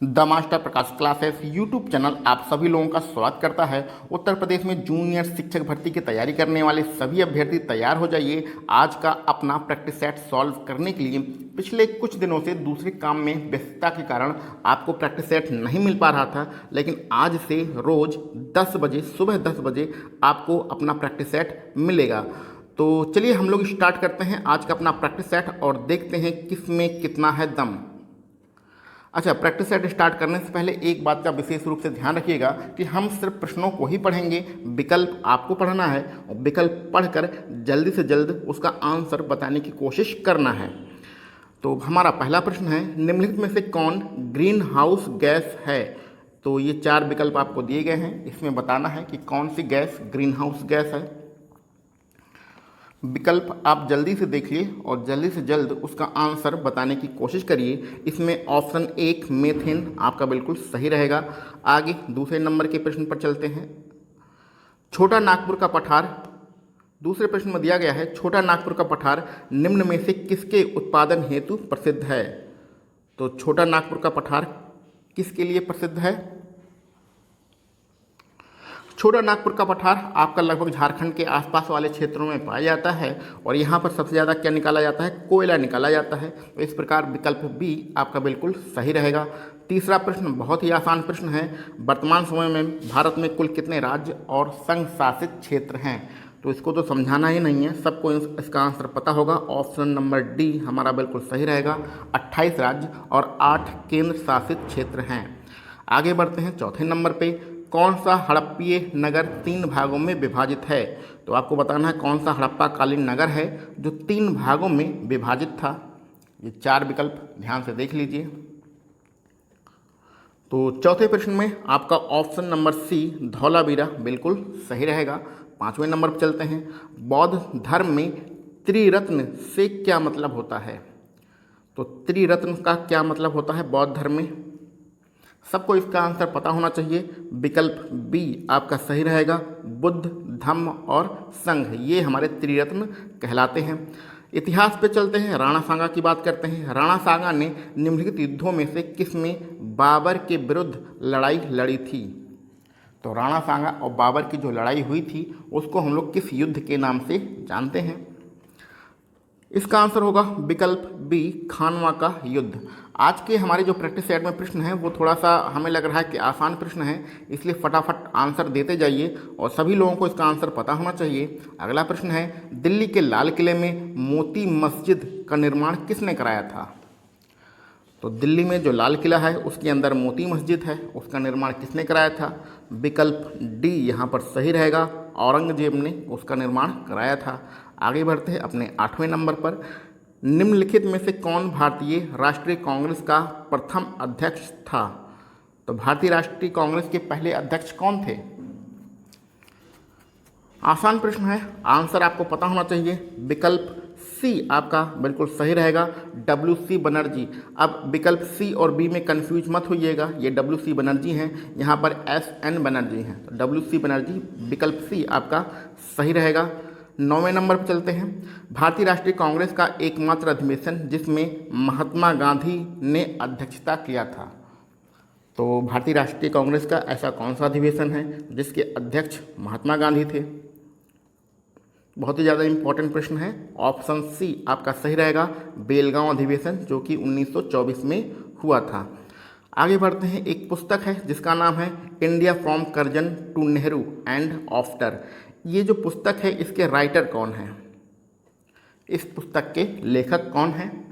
The master Prakash classes YouTube channel आप सभी लोगों का स्वागत करता है। उत्तर प्रदेश में जूनियर शिक्षक भर्ती की तैयारी करने वाले सभी अभ्यर्थी तैयार हो जाइए। आज का अपना प्रैक्टिस सेट सॉल्व करने के लिए पिछले कुछ दिनों से दूसरे काम में व्यस्तता के कारण आपको प्रैक्टिस सेट नहीं मिल पा रहा था, लेकिन आज से रोज़ 10 बजे सुबह 10 बजे आपको अपना प्रैक्टिस सेट मिलेगा। तो चलिए हम लोग स्टार्ट करते हैं आज का अपना प्रैक्टिस सेट और देखते हैं किस में कितना है दम। अच्छा, प्रैक्टिस सेट स्टार्ट करने से पहले एक बात का विशेष रूप से ध्यान रखिएगा कि हम सिर्फ प्रश्नों को ही पढ़ेंगे, विकल्प आपको पढ़ना है और विकल्प पढ़कर जल्दी से जल्द उसका आंसर बताने की कोशिश करना है। तो हमारा पहला प्रश्न है, निम्नलिखित में से कौन ग्रीन हाउस गैस है? तो ये 4 विकल्प आपको दिए गए हैं, इसमें बताना है कि कौन सी गैस ग्रीन हाउस गैस है। विकल्प आप जल्दी से देखिए और जल्दी से जल्द उसका आंसर बताने की कोशिश करिए। इसमें ऑप्शन 1 मीथेन आपका बिल्कुल सही रहेगा। आगे दूसरे नंबर के प्रश्न पर चलते हैं। छोटा नागपुर का पठार, दूसरे प्रश्न में दिया गया है, छोटा नागपुर का पठार निम्न में से किसके उत्पादन हेतु प्रसिद्ध है? तो छोटा नागपुर का पठार किसके लिए प्रसिद्ध है? छोटा नागपुर का पठार आपका लगभग झारखंड के आसपास वाले क्षेत्रों में पाया जाता है और यहाँ पर सबसे ज़्यादा क्या निकाला जाता है? कोयला निकाला जाता है। तो इस प्रकार विकल्प बी आपका बिल्कुल सही रहेगा। तीसरा प्रश्न बहुत ही आसान प्रश्न है, वर्तमान समय में भारत में कुल कितने राज्य और संघ शासित क्षेत्र हैं? तो इसको तो समझाना ही नहीं है, सबको इसका आंसर पता होगा। ऑप्शन नंबर डी हमारा बिल्कुल सही रहेगा। 28 राज्य और 8 केंद्र शासित क्षेत्र हैं। आगे बढ़ते हैं चौथे नंबर पे, कौन सा हड़प्पीय नगर 3 भागों में विभाजित है? तो आपको बताना है कौन सा हड़प्पा कालीन नगर है जो 3 भागों में विभाजित था। ये 4 विकल्प ध्यान से देख लीजिए। तो चौथे प्रश्न में आपका ऑप्शन नंबर सी धौलावीरा बिल्कुल सही रहेगा। 5वें नंबर पर चलते हैं, बौद्ध धर्म में त्रिरत्न से क्या मतलब होता है? तो त्रिरत्न का क्या मतलब होता है बौद्ध धर्म में? सबको इसका आंसर पता होना चाहिए। विकल्प बी आपका सही रहेगा। बुद्ध, धम्म और संघ ये हमारे त्रिरत्न कहलाते हैं। इतिहास पे चलते हैं, राणा सांगा की बात करते हैं। राणा सांगा ने निम्नलिखित युद्धों में से किस में बाबर के विरुद्ध लड़ाई लड़ी थी? तो राणा सांगा और बाबर की जो लड़ाई हुई थी उसको हम लोग किस युद्ध के नाम से जानते हैं? इसका आंसर होगा विकल्प बी खानवा का युद्ध। आज के हमारे जो प्रैक्टिस सेट में प्रश्न है वो थोड़ा सा हमें लग रहा है कि आसान प्रश्न है, इसलिए फटाफट आंसर देते जाइए और सभी लोगों को इसका आंसर पता होना चाहिए। अगला प्रश्न है, दिल्ली के लाल किले में मोती मस्जिद का निर्माण किसने कराया था? तो दिल्ली में जो लाल किला है उसके अंदर मोती मस्जिद है, उसका निर्माण किसने कराया था? विकल्प डी यहाँ पर सही रहेगा, औरंगजेब ने उसका निर्माण कराया था। आगे बढ़ते हैं अपने 8वें नंबर पर, निम्नलिखित में से कौन भारतीय राष्ट्रीय कांग्रेस का प्रथम अध्यक्ष था? तो भारतीय राष्ट्रीय कांग्रेस के पहले अध्यक्ष कौन थे? आसान प्रश्न है, आंसर आपको पता होना चाहिए। विकल्प सी आपका बिल्कुल सही रहेगा, WC बनर्जी। अब विकल्प सी और बी में कंफ्यूज मत होइएगा, ये WC बनर्जी हैं, यहाँ पर SN बनर्जी हैं। तो WC बनर्जी विकल्प सी आपका सही रहेगा। 9वें नंबर पर चलते हैं, भारतीय राष्ट्रीय कांग्रेस का एकमात्र अधिवेशन जिसमें महात्मा गांधी ने अध्यक्षता किया था। तो भारतीय राष्ट्रीय कांग्रेस का ऐसा कौन सा अधिवेशन है जिसके अध्यक्ष महात्मा गांधी थे? बहुत ही ज़्यादा इंपॉर्टेंट प्रश्न है। ऑप्शन सी आपका सही रहेगा, बेलगांव अधिवेशन जो कि 1924 में हुआ था। आगे बढ़ते हैं, एक पुस्तक है जिसका नाम है India from Curzon to Nehru and after. ये जो पुस्तक है इसके राइटर कौन हैं? इस पुस्तक के लेखक कौन हैं?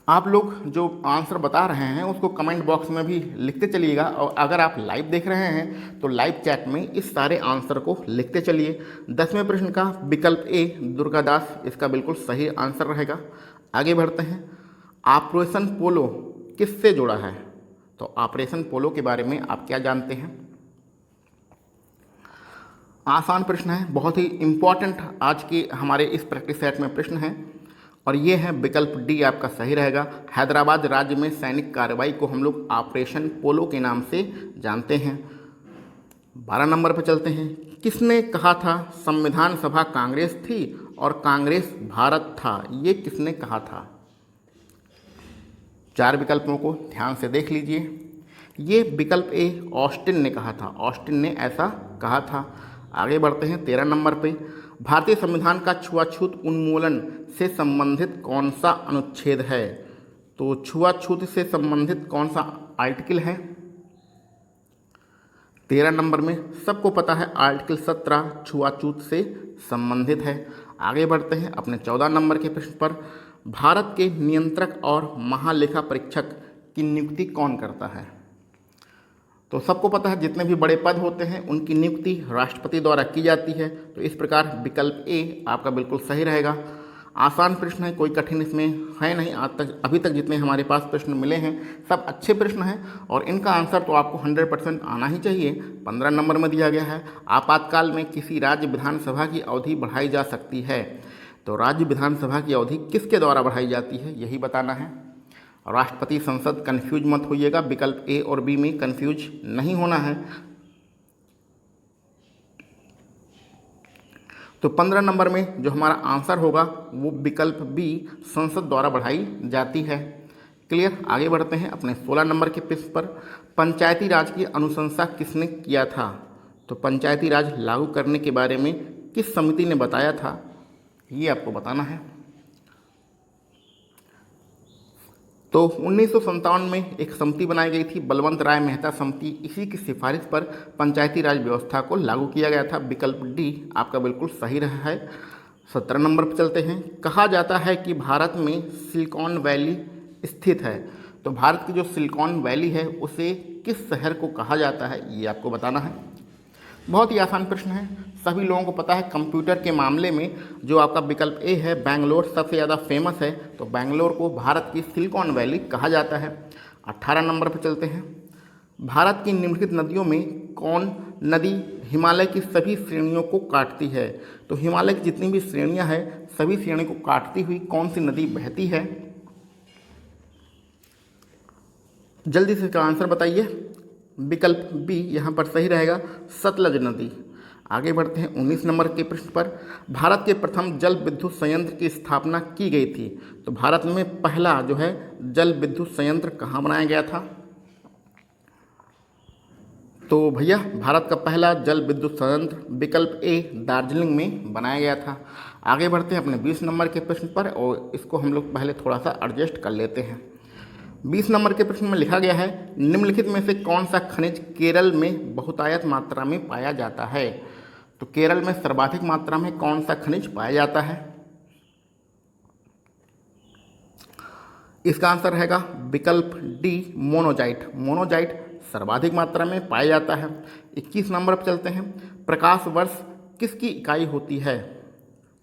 आप लोग जो आंसर बता रहे हैं उसको कमेंट बॉक्स में भी लिखते चलिएगा और अगर आप लाइव देख रहे हैं तो लाइव चैट में इस सारे आंसर को लिखते चलिए। 10वें प्रश्न का विकल्प ए दुर्गादास इसका बिल्कुल सही आंसर रहेगा। आगे बढ़ते हैं, ऑपरेशन पोलो किससे जुड़ा है? तो ऑपरेशन पोलो के बारे में आप क्या जानते हैं? आसान प्रश्न है, बहुत ही इम्पॉर्टेंट आज के हमारे इस प्रैक्टिस सेट में प्रश्न है और ये है विकल्प डी आपका सही रहेगा। हैदराबाद राज्य में सैनिक कार्रवाई को हम लोग ऑपरेशन पोलो के नाम से जानते हैं। 12 नंबर पर चलते हैं, किसने कहा था संविधान सभा कांग्रेस थी और कांग्रेस भारत था? ये किसने कहा था? चार विकल्पों को ध्यान से देख लीजिए। ये विकल्प ए ऑस्टिन ने कहा था, ऑस्टिन ने ऐसा कहा था। आगे बढ़ते हैं 13 नंबर पे। भारतीय संविधान का छुआछूत उन्मूलन से संबंधित कौन सा अनुच्छेद है? तो छुआछूत से संबंधित कौन सा आर्टिकल है? 13 नंबर में सबको पता है आर्टिकल 17 छुआछूत से संबंधित है। आगे बढ़ते हैं अपने 14 नंबर के प्रश्न पर। भारत के नियंत्रक और महालेखा परीक्षक की नियुक्ति कौन करता है? तो सबको पता है जितने भी बड़े पद होते हैं उनकी नियुक्ति राष्ट्रपति द्वारा की जाती है। तो इस प्रकार विकल्प ए आपका बिल्कुल सही रहेगा। आसान प्रश्न है, कोई कठिन इसमें है नहीं। आज तक अभी तक जितने हमारे पास प्रश्न मिले हैं सब अच्छे प्रश्न हैं और इनका आंसर तो आपको 100% आना ही चाहिए। 15 नंबर में दिया गया है, आपातकाल में किसी राज्य विधानसभा की अवधि बढ़ाई जा सकती है। तो राज्य विधानसभा की अवधि किसके द्वारा बढ़ाई जाती है यही बताना है। राष्ट्रपति, संसद, कन्फ्यूज मत होइएगा, विकल्प ए और बी में कन्फ्यूज नहीं होना है। तो 15 नंबर में जो हमारा आंसर होगा वो विकल्प बी, संसद द्वारा बढ़ाई जाती है। क्लियर। आगे बढ़ते हैं अपने 16 नंबर के प्रश्न पर। पंचायती राज की अनुशंसा किसने किया था? तो पंचायती राज लागू करने के बारे में किस समिति ने बताया था ये आपको बताना है। तो 1957 में एक समिति बनाई गई थी, बलवंत राय मेहता समिति। इसी की सिफारिश पर पंचायती राज व्यवस्था को लागू किया गया था। विकल्प डी आपका बिल्कुल सही रहा है। 17 नंबर पर चलते हैं। कहा जाता है कि भारत में सिलिकॉन वैली स्थित है। तो भारत की जो सिलिकॉन वैली है उसे किस शहर को कहा जाता है ये आपको बताना है। बहुत ही आसान प्रश्न है, सभी लोगों को पता है। कंप्यूटर के मामले में जो आपका विकल्प ए है, बेंगलोर सबसे ज़्यादा फेमस है। तो बेंगलोर को भारत की सिलिकॉन वैली कहा जाता है। 18 नंबर पर चलते हैं। भारत की निम्नलिखित नदियों में कौन नदी हिमालय की सभी श्रेणियों को काटती है? तो हिमालय की जितनी भी श्रेणियां हैं सभी श्रेणी को काटती हुई कौन सी नदी बहती है? जल्दी से इसका आंसर बताइए। विकल्प बी यहाँ पर सही रहेगा, सतलज नदी। आगे बढ़ते हैं 19 नंबर के प्रश्न पर। भारत के प्रथम जल विद्युत संयंत्र की स्थापना की गई थी। तो भारत में पहला जो है जल विद्युत संयंत्र कहाँ बनाया गया था? तो भैया भारत का पहला जल विद्युत संयंत्र विकल्प ए दार्जिलिंग में बनाया गया था। आगे बढ़ते हैं अपने 20 नंबर के प्रश्न पर और इसको हम लोग पहले थोड़ा सा एडजस्ट कर लेते हैं। 20 नंबर के प्रश्न में लिखा गया है, निम्नलिखित में से कौन सा खनिज केरल में बहुतायत मात्रा में पाया जाता है? तो केरल में सर्वाधिक मात्रा में कौन सा खनिज पाया जाता है? इसका आंसर रहेगा विकल्प डी, मोनोजाइट। मोनोजाइट सर्वाधिक मात्रा में पाया जाता है। 21 नंबर पर चलते हैं। प्रकाश वर्ष किसकी इकाई होती है?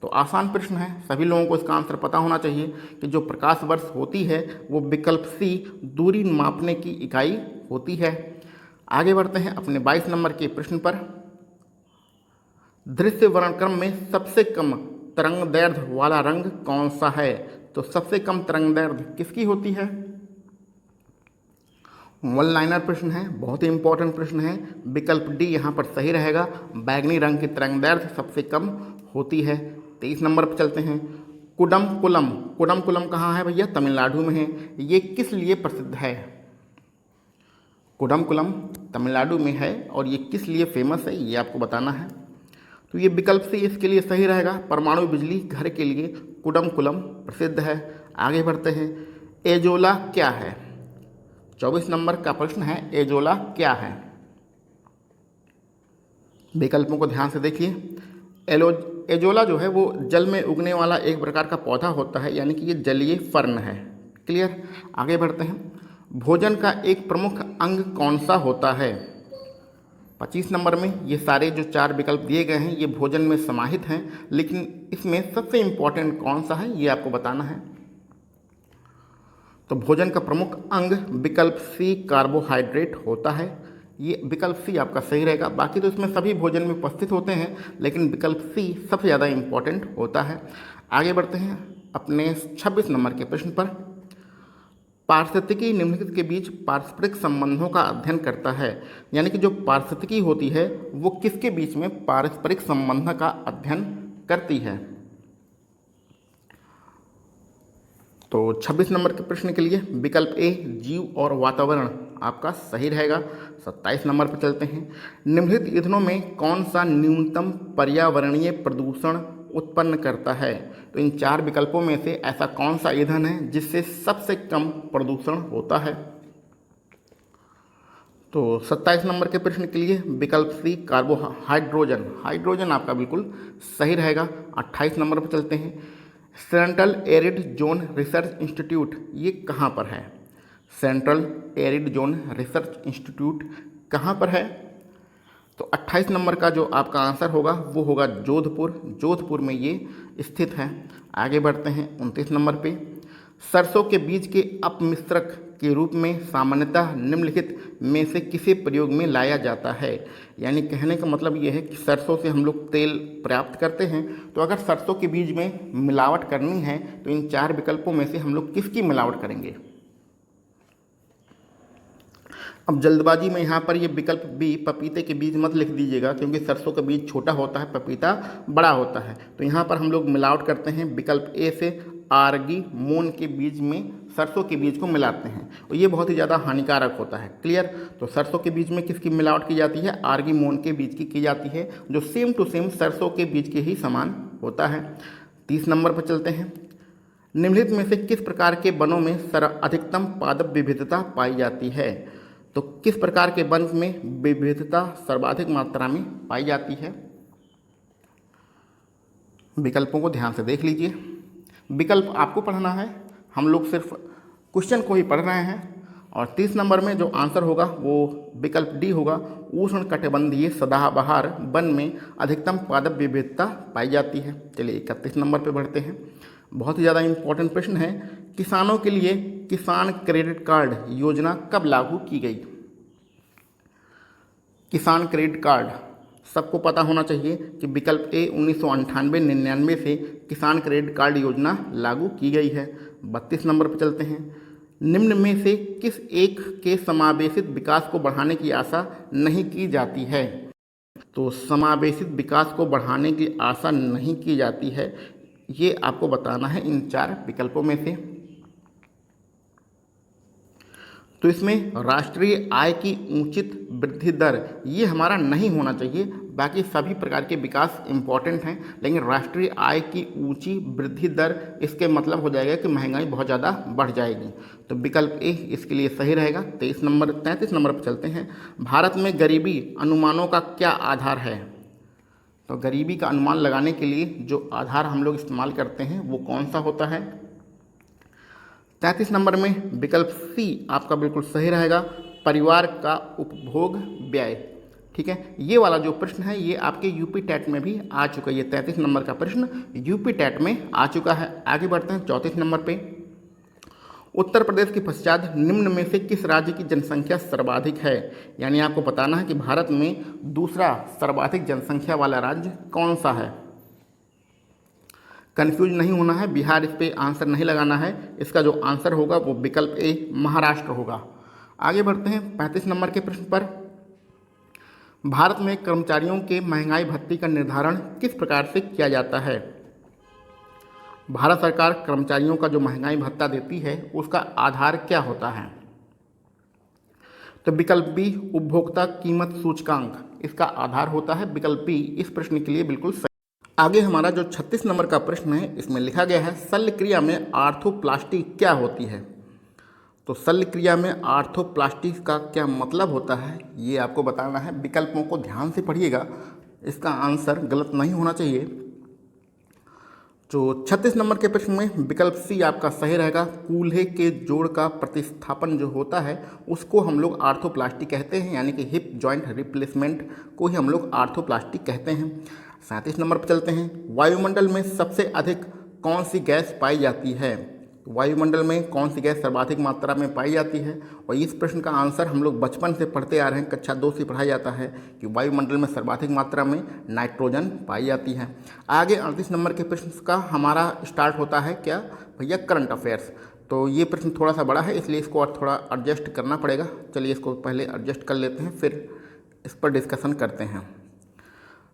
तो आसान प्रश्न है, सभी लोगों को इसका आंसर पता होना चाहिए कि जो प्रकाश वर्ष होती है वो विकल्प सी, दूरी मापने की इकाई होती है। आगे बढ़ते हैं अपने 22 नंबर के प्रश्न पर। दृश्य वर्णक्रम में सबसे कम तरंगदैर्घ्य वाला रंग कौन सा है? तो सबसे कम तरंगदैर्घ्य किसकी होती है? वन लाइनर प्रश्न है, बहुत ही इंपॉर्टेंट प्रश्न है। विकल्प डी यहाँ पर सही रहेगा, बैगनी रंग की तरंगदैर्घ्य सबसे कम होती है। 23 नंबर पर चलते हैं। कुडमकुलम। कुडमकुलम कहाँ है भैया? तमिलनाडु में है। ये किस लिए प्रसिद्ध है? कुडमकुलम तमिलनाडु में है और ये किस लिए फेमस है ये आपको बताना है। तो ये विकल्प से इसके लिए सही रहेगा, परमाणु बिजली घर के लिए कुडमकुलम प्रसिद्ध है। आगे बढ़ते हैं। एजोला क्या है? 24 नंबर का प्रश्न है, एजोला क्या है? विकल्पों को ध्यान से देखिए। एजोला जो है वो जल में उगने वाला एक प्रकार का पौधा होता है, यानी कि ये जलीय फर्न है। क्लियर। आगे बढ़ते हैं। भोजन का एक प्रमुख अंग कौन सा होता है? 25 नंबर में ये सारे जो 4 विकल्प दिए गए हैं ये भोजन में समाहित हैं, लेकिन इसमें सबसे इम्पॉर्टेंट कौन सा है ये आपको बताना है। तो भोजन का प्रमुख अंग विकल्प सी, कार्बोहाइड्रेट होता है। ये विकल्प सी आपका सही रहेगा। बाकी तो इसमें सभी भोजन में उपस्थित होते हैं, लेकिन विकल्प सी सबसे ज़्यादा इम्पॉर्टेंट होता है। आगे बढ़ते हैं अपने 26 नंबर के प्रश्न पर। पारिस्थितिकी निम्नलिखित के बीच पारस्परिक संबंधों का अध्ययन करता है, यानी कि जो पारिस्थितिकी होती है वो किसके बीच में पारस्परिक संबंध का अध्ययन करती है? तो 26 नंबर के प्रश्न के लिए विकल्प ए जीव और वातावरण आपका सही रहेगा। 27 नंबर पर चलते हैं। निम्नलिखित ईंधनों में कौन सा न्यूनतम पर्यावरणीय प्रदूषण उत्पन्न करता है? तो इन चार विकल्पों में से ऐसा कौन सा ईंधन है जिससे सबसे कम प्रदूषण होता है? तो 27 नंबर के प्रश्न के लिए विकल्प सी हाइड्रोजन। हाइड्रोजन आपका बिल्कुल सही रहेगा। 28 नंबर पर चलते हैं। Central arid zone research institute ये कहाँ पर है? Central arid zone research institute कहाँ पर है? तो 28 नंबर का जो आपका आंसर होगा वो होगा जोधपुर। जोधपुर में ये स्थित है। आगे बढ़ते हैं 29 नंबर पे। सरसों के बीज के अपमिश्रक के रूप में सामान्यतः निम्नलिखित में से किसी प्रयोग में लाया जाता है? यानी कहने का मतलब ये है कि सरसों से हम लोग तेल प्राप्त करते हैं, तो अगर सरसों के बीज में मिलावट करनी है तो इन चार विकल्पों में से हम लोग किसकी मिलावट करेंगे? अब जल्दबाजी में यहाँ पर ये विकल्प बी पपीते के बीज मत लिख दीजिएगा, क्योंकि सरसों का बीज छोटा होता है, पपीता बड़ा होता है। तो यहाँ पर हम लोग मिलावट करते हैं विकल्प ए से आर्गी मोन के बीज में सरसों के बीज को मिलाते हैं, और ये बहुत ही ज़्यादा हानिकारक होता है। क्लियर? तो सरसों के बीज में किसकी मिलावट की जाती है? आर्गी मोन के बीज की जाती है, जो सेम टू सेम सरसों के बीज के ही समान होता है। 30 नंबर पर चलते हैं। निम्नलिखित में से किस प्रकार के वनों में अधिकतम पादप विविधता पाई जाती है? तो किस प्रकार के वन में विविधता सर्वाधिक मात्रा में पाई जाती है? विकल्पों को ध्यान से देख लीजिए। विकल्प आपको पढ़ना है, हम लोग सिर्फ क्वेश्चन को ही पढ़ रहे हैं। और 30 नंबर में जो आंसर होगा वो विकल्प डी होगा। उष्ण कटिबंधीय सदाबहार वन में अधिकतम पादप विविधता पाई जाती है। चलिए 31 नंबर पे बढ़ते हैं। बहुत ही ज़्यादा इम्पोर्टेंट प्रश्न है। किसानों के लिए किसान क्रेडिट कार्ड योजना कब लागू की गई? किसान क्रेडिट कार्ड सबको पता होना चाहिए कि विकल्प ए 1998-99 से किसान क्रेडिट कार्ड योजना लागू की गई है। 32 नंबर पर चलते हैं। निम्न में से किस एक के समावेशित विकास को बढ़ाने की आशा नहीं की जाती है? तो समावेशित विकास को बढ़ाने की आशा नहीं की जाती है, ये आपको बताना है इन चार विकल्पों में से। तो इसमें राष्ट्रीय आय की उचित वृद्धि दर ये हमारा नहीं होना चाहिए। बाकी सभी प्रकार के विकास इम्पॉर्टेंट हैं, लेकिन राष्ट्रीय आय की ऊंची वृद्धि दर इसके मतलब हो जाएगा कि महंगाई बहुत ज़्यादा बढ़ जाएगी। तो विकल्प ए इसके लिए सही रहेगा। 33 नंबर पर चलते हैं। भारत में गरीबी अनुमानों का क्या आधार है? तो गरीबी का अनुमान लगाने के लिए जो आधार हम लोग इस्तेमाल करते हैं वो कौन सा होता है? 33 नंबर में विकल्प सी आपका बिल्कुल सही रहेगा, परिवार का उपभोग व्यय। ठीक है, ये वाला जो प्रश्न है ये आपके यूपी टेट में भी आ चुका है। ये 33 नंबर का प्रश्न यूपी टेट में आ चुका है। आगे बढ़ते हैं 34 नंबर पे। उत्तर प्रदेश के पश्चात निम्न में से किस राज्य की जनसंख्या सर्वाधिक है? यानी आपको बताना है कि भारत में दूसरा सर्वाधिक जनसंख्या वाला राज्य कौन सा है। कंफ्यूज नहीं होना है, बिहार इस पर आंसर नहीं लगाना है। इसका जो आंसर होगा वो विकल्प ए महाराष्ट्र होगा। आगे बढ़ते हैं 35 नंबर के प्रश्न पर। भारत में कर्मचारियों के महंगाई भत्ते का निर्धारण किस प्रकार से किया जाता है? भारत सरकार कर्मचारियों का जो महंगाई भत्ता देती है उसका आधार क्या होता है? तो विकल्प बी उपभोक्ता कीमत सूचकांक इसका आधार होता है। विकल्प बी इस प्रश्न के लिए बिल्कुल सही। आगे हमारा जो 36 नंबर का प्रश्न है इसमें लिखा गया है शल्य क्रिया में आर्थोप्लास्टी क्या होती है? तो शल्य क्रिया में आर्थोप्लास्टी का क्या मतलब होता है ये आपको बताना है। विकल्पों को ध्यान से पढ़िएगा, इसका आंसर गलत नहीं होना चाहिए। तो 36 नंबर के प्रश्न में विकल्प सी आपका सही रहेगा। कूल्हे के जोड़ का प्रतिस्थापन जो होता है उसको हम लोग आर्थोप्लास्टी कहते हैं, यानी कि हिप जॉइंट रिप्लेसमेंट को ही हम लोग आर्थोप्लास्टी कहते हैं। 37 नंबर पर चलते हैं। वायुमंडल में सबसे अधिक कौन सी गैस पाई जाती है? वायुमंडल में कौन सी गैस सर्वाधिक मात्रा में पाई जाती है? और इस प्रश्न का आंसर हम लोग बचपन से पढ़ते आ रहे हैं, कक्षा 2 से पढ़ाया जाता है कि वायुमंडल में सर्वाधिक मात्रा में नाइट्रोजन पाई जाती है। आगे 38 नंबर के प्रश्न का हमारा स्टार्ट होता है क्या भैया? Current affairs. तो ये प्रश्न थोड़ा सा बड़ा है इसलिए इसको और थोड़ा एडजस्ट करना पड़ेगा। चलिए इसको पहले एडजस्ट कर लेते हैं, फिर इस पर डिस्कशन करते हैं।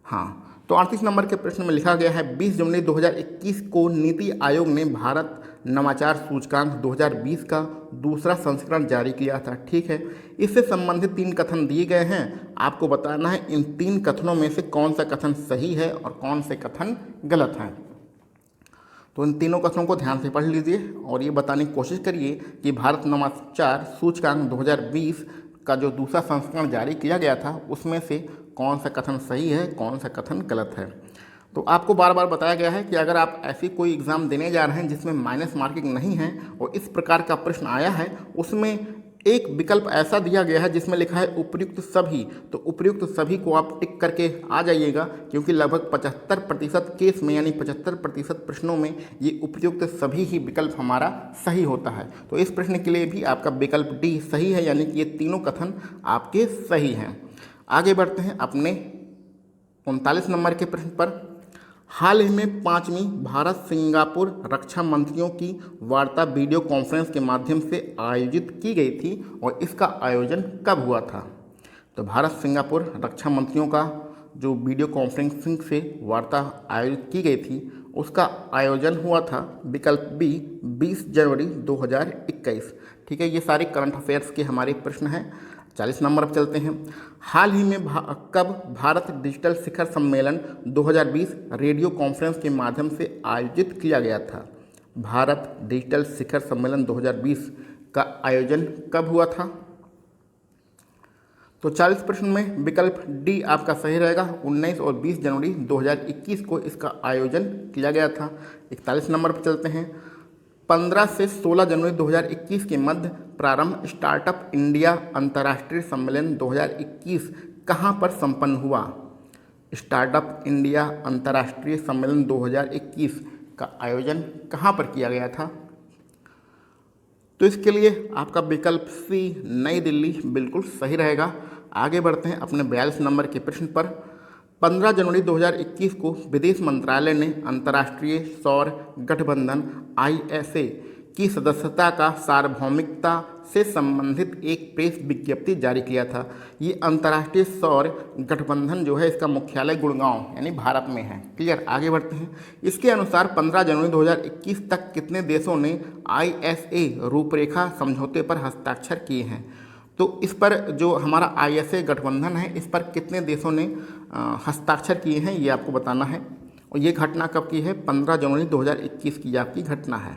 हाँ, तो 38 नंबर के प्रश्न में लिखा गया है 20 जनवरी 2021 को नीति आयोग ने भारत नवाचार सूचकांक 2020 का दूसरा संस्करण जारी किया था। ठीक है, इससे संबंधित 3 कथन दिए गए हैं, आपको बताना है इन 3 कथनों में से कौन सा कथन सही है और कौन से कथन गलत हैं। तो इन तीनों कथनों को ध्यान से पढ़ लीजिए और ये बताने की कोशिश करिए कि भारत नवाचार सूचकांक 2020 का जो दूसरा संस्करण जारी किया गया था उसमें से कौन सा कथन सही है, कौन सा कथन गलत है। तो आपको बार बार बताया गया है कि अगर आप ऐसी कोई एग्ज़ाम देने जा रहे हैं जिसमें माइनस मार्किंग नहीं है और इस प्रकार का प्रश्न आया है, उसमें एक विकल्प ऐसा दिया गया है जिसमें लिखा है उपयुक्त सभी, तो उपयुक्त सभी को आप टिक करके आ जाइएगा, क्योंकि लगभग 75% केस में यानी 75% प्रश्नों में ये उपयुक्त सभी ही विकल्प हमारा सही होता है। तो इस प्रश्न के लिए भी आपका विकल्प डी सही है, यानी कि ये तीनों कथन आपके सही हैं। आगे बढ़ते हैं अपने 39 नंबर के प्रश्न पर। हाल ही में 5वीं भारत सिंगापुर रक्षा मंत्रियों की वार्ता वीडियो कॉन्फ्रेंस के माध्यम से आयोजित की गई थी और इसका आयोजन कब हुआ था। तो भारत सिंगापुर रक्षा मंत्रियों का जो वीडियो कॉन्फ्रेंसिंग से वार्ता आयोजित की गई थी उसका आयोजन हुआ था विकल्प बी 20 जनवरी 2021। ठीक है, ये सारे करंट अफेयर्स के हमारे प्रश्न हैं। 40 नंबर पर चलते हैं। हाल ही में कब भारत डिजिटल शिखर सम्मेलन 2020 रेडियो कॉन्फ्रेंस के माध्यम से आयोजित किया गया था। भारत डिजिटल शिखर सम्मेलन 2020 का आयोजन कब हुआ था। तो 40 प्रश्न में विकल्प डी आपका सही रहेगा। 19 और 20 जनवरी 2021 को इसका आयोजन किया गया था। 41 नंबर पर चलते हैं। 15 से 16 जनवरी 2021 के मध्य प्रारंभ स्टार्टअप इंडिया अंतर्राष्ट्रीय सम्मेलन 2021 कहाँ पर संपन्न हुआ। स्टार्टअप इंडिया अंतर्राष्ट्रीय सम्मेलन 2021 का आयोजन कहाँ पर किया गया था। तो इसके लिए आपका विकल्प सी नई दिल्ली बिल्कुल सही रहेगा। आगे बढ़ते हैं अपने 42 नंबर के प्रश्न पर। 15 जनवरी 2021 को विदेश मंत्रालय ने अंतर्राष्ट्रीय सौर गठबंधन ISA की सदस्यता का सार्वभौमिकता से संबंधित एक प्रेस विज्ञप्ति जारी किया था। ये अंतर्राष्ट्रीय सौर गठबंधन जो है इसका मुख्यालय गुड़गांव यानी भारत में है। क्लियर, आगे बढ़ते हैं। इसके अनुसार 15 जनवरी 2021 तक कितने देशों ने ISA रूपरेखा समझौते पर हस्ताक्षर किए हैं। तो इस पर जो हमारा ISA गठबंधन है इस पर कितने देशों ने हस्ताक्षर किए हैं ये आपको बताना है। और ये घटना कब की है, 15 जनवरी 2021 की आपकी घटना है।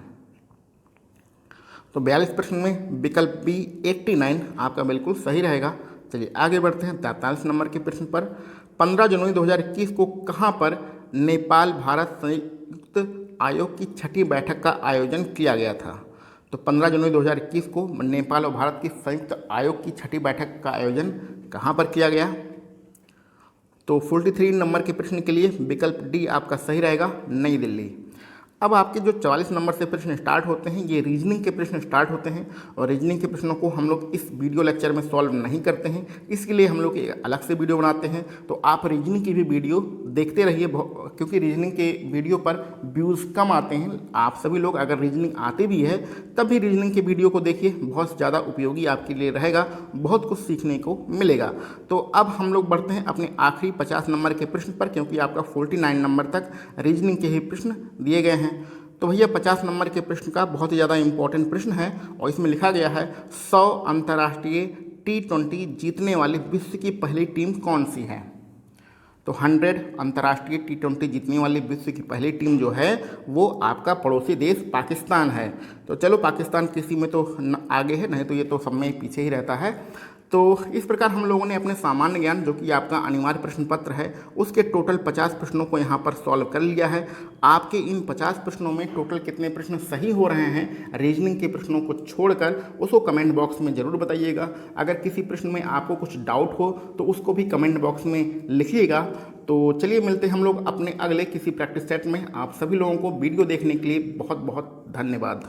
तो 42 प्रश्न में विकल्प बी 89 आपका बिल्कुल सही रहेगा। चलिए आगे बढ़ते हैं 43 नंबर के प्रश्न पर। 15 जनवरी 2021 को कहाँ पर नेपाल भारत संयुक्त आयोग की 6ठी बैठक का आयोजन किया गया था। तो 15 जनवरी 2021 को नेपाल और भारत की संयुक्त आयोग की 6ठी बैठक का आयोजन कहाँ पर किया गया। तो 43 नंबर के प्रश्न के लिए विकल्प डी आपका सही रहेगा, नई दिल्ली। अब आपके जो 44 नंबर से प्रश्न स्टार्ट होते हैं ये रीजनिंग के प्रश्न स्टार्ट होते हैं और रीजनिंग के प्रश्नों को हम लोग इस वीडियो लेक्चर में सॉल्व नहीं करते हैं, इसके लिए हम लोग एक अलग से वीडियो बनाते हैं। तो आप रीजनिंग की भी वीडियो देखते रहिए, क्योंकि रीजनिंग के वीडियो पर व्यूज़ कम आते हैं। आप सभी लोग अगर रीजनिंग आते भी है तब भी रीजनिंग के वीडियो को देखिए, बहुत ज़्यादा उपयोगी आपके लिए रहेगा, बहुत कुछ सीखने को मिलेगा। तो अब हम लोग बढ़ते हैं अपने आखिरी 50 नंबर के प्रश्न पर, क्योंकि आपका 49 नंबर तक रीजनिंग के ही प्रश्न दिए गए हैं। तो भैया 50 नंबर के प्रश्न का बहुत ही ज़्यादा इंपॉर्टेंट प्रश्न है और इसमें लिखा गया है 100 अंतर्राष्ट्रीय T20 जीतने वाली विश्व की पहली टीम कौन सी है। तो 100 अंतर्राष्ट्रीय T20 जीतने वाली विश्व की पहली टीम जो है वो आपका पड़ोसी देश पाकिस्तान है। तो चलो पाकिस्तान किसी में तो आगे है, नहीं तो ये तो सब में पीछे ही रहता है। तो इस प्रकार हम लोगों ने अपने सामान्य ज्ञान जो कि आपका अनिवार्य प्रश्न पत्र है उसके टोटल 50 प्रश्नों को यहाँ पर सॉल्व कर लिया है। आपके इन 50 प्रश्नों में टोटल कितने प्रश्न सही हो रहे हैं रीजनिंग के प्रश्नों को छोड़कर उसको कमेंट बॉक्स में ज़रूर बताइएगा। अगर किसी प्रश्न में आपको कुछ डाउट हो तो उसको भी कमेंट बॉक्स में लिखिएगा। तो चलिए मिलते हैं हम लोग अपने अगले किसी प्रैक्टिस सेट में। आप सभी लोगों को वीडियो देखने के लिए बहुत बहुत धन्यवाद।